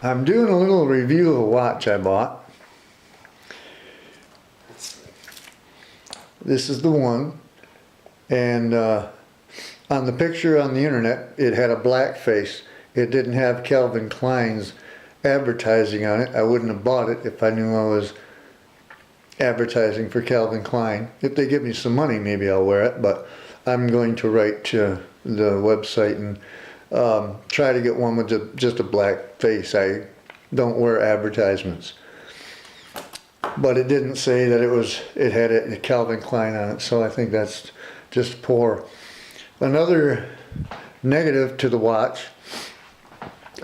I'm doing a little review of a watch I bought. This is the one, and on the picture on the internet it had a black face. It didn't have Calvin Kline's advertising on it. I wouldn't have bought it if I knew I was advertising for Calvin Klein. If they give me some money, maybe I'll wear it, but I'm going to write to the website and try to get one with just a black face. I don't wear advertisements. But it didn't say that it had a Calvin Klein on it, so I think that's just poor. Another negative to the watch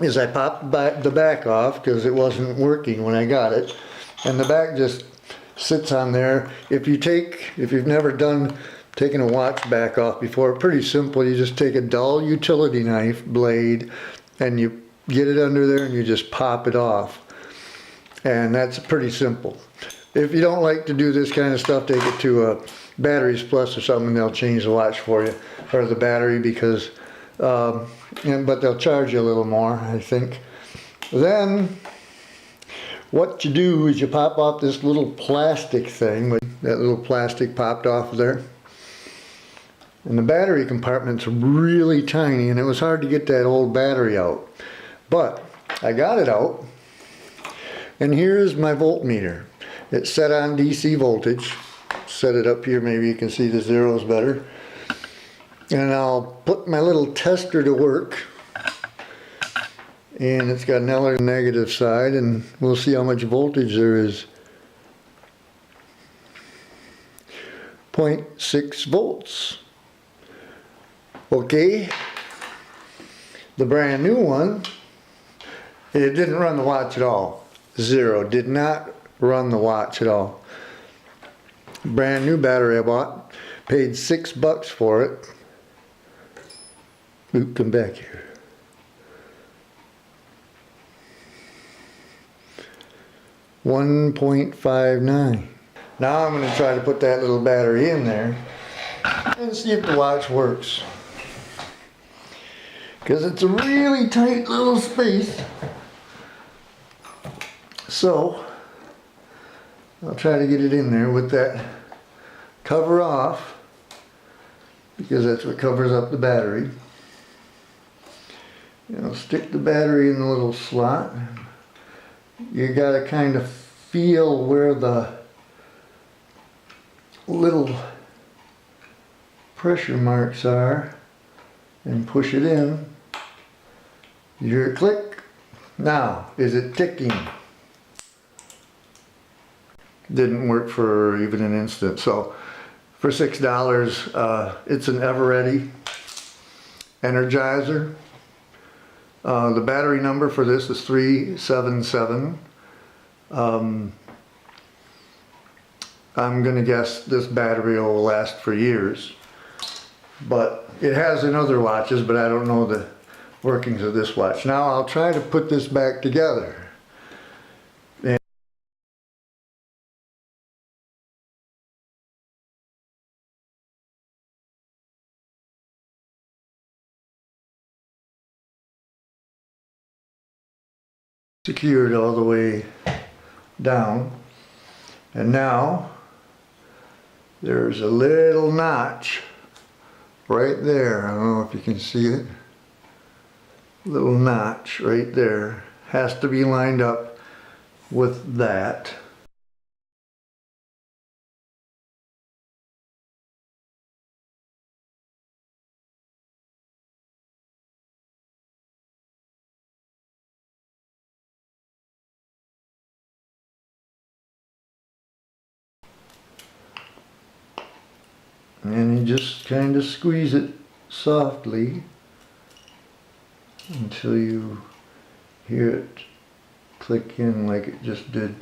is I popped the back off because it wasn't working when I got it, and the back just sits on there. If you've never taken a watch back off before, pretty simple. You just take a dull utility knife blade and you get it under there and you just pop it off, and that's pretty simple. If you don't like to do this kind of stuff, take it to Batteries Plus or something and they'll change the watch for you, or the battery, because but they'll charge you a little more, I think. Then what you do is you pop off this little plastic thing. That little plastic popped off there, and the battery compartment's really tiny, and it was hard to get that old battery out, but I got it out, and here's my voltmeter. It's set on DC voltage. Set it up here, maybe you can see the zeros better. And I'll put my little tester to work. And it's got another negative side, and we'll see how much voltage there is. 0.6 volts. Okay. The brand new one, it didn't run the watch at all. Zero. Did not run the watch at all. Brand new battery I bought. Paid $6 for it. Ooh, come back here. $1.59. Now I'm going to try to put that little battery in there and see if the watch works. Because it's a really tight little space. So I'll try to get it in there with that cover off, because that's what covers up the battery. And I'll stick the battery in the little slot. You gotta kind of feel where the little pressure marks are and push it in. You hear a click. Now, is it ticking? Didn't work for even an instant. So for $6, it's an Eveready Energizer. The battery number for this is 377. I'm gonna guess this battery will last for years, but it has in other watches, but I don't know the workings of this watch. Now I'll try to put this back together. Secured all the way down, and now there's a little notch right there. I don't know if you can see it. Little notch right there has to be lined up with that. And you just kind of squeeze it softly until you hear it click in like it just did.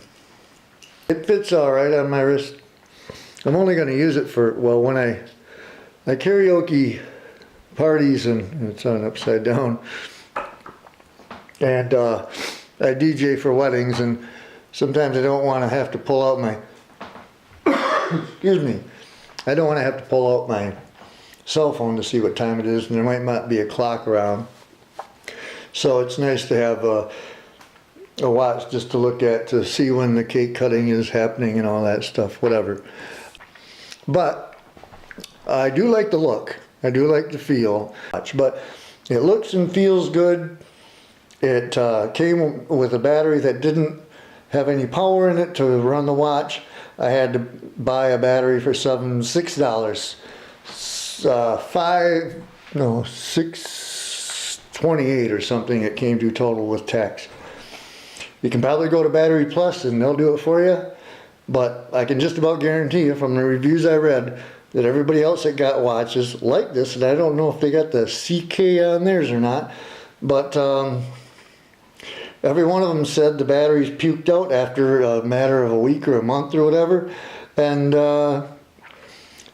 It fits all right on my wrist. I'm only going to use it for, well, when I karaoke parties, and it's on upside down, and I DJ for weddings, and sometimes I don't want to have to pull out my excuse me, I don't want to have to pull out my cell phone to see what time it is, and there might not be a clock around. So it's nice to have a watch just to look at, to see when the cake cutting is happening and all that stuff, whatever. But I do like the look. I do like the feel. But it looks and feels good. It came with a battery that didn't have any power in it to run the watch. I had to buy a battery for $6. $6.28 or something it came to total with tax. You can probably go to Battery Plus and they'll do it for you, but I can just about guarantee you from the reviews I read that everybody else that got watches like this, and I don't know if they got the CK on theirs or not, but every one of them said the batteries puked out after a matter of a week or a month or whatever, and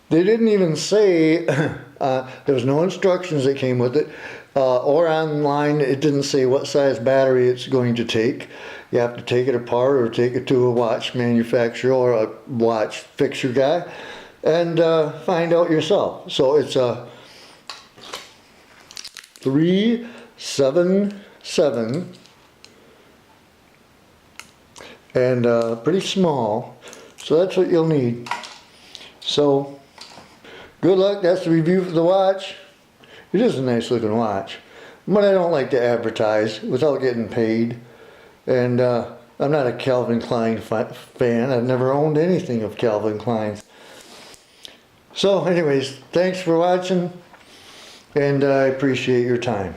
they didn't even say, there was no instructions that came with it, or online it didn't say what size battery it's going to take. You have to take it apart or take it to a watch manufacturer or a watch fixture guy and find out yourself. So it's a 377 and pretty small, so that's what you'll need. So good luck. That's the review for the watch. It is a nice looking watch, but I don't like to advertise without getting paid, and I'm not a Calvin Kline fan. I've never owned anything of Calvin Klein's. So anyways, thanks for watching, and I appreciate your time.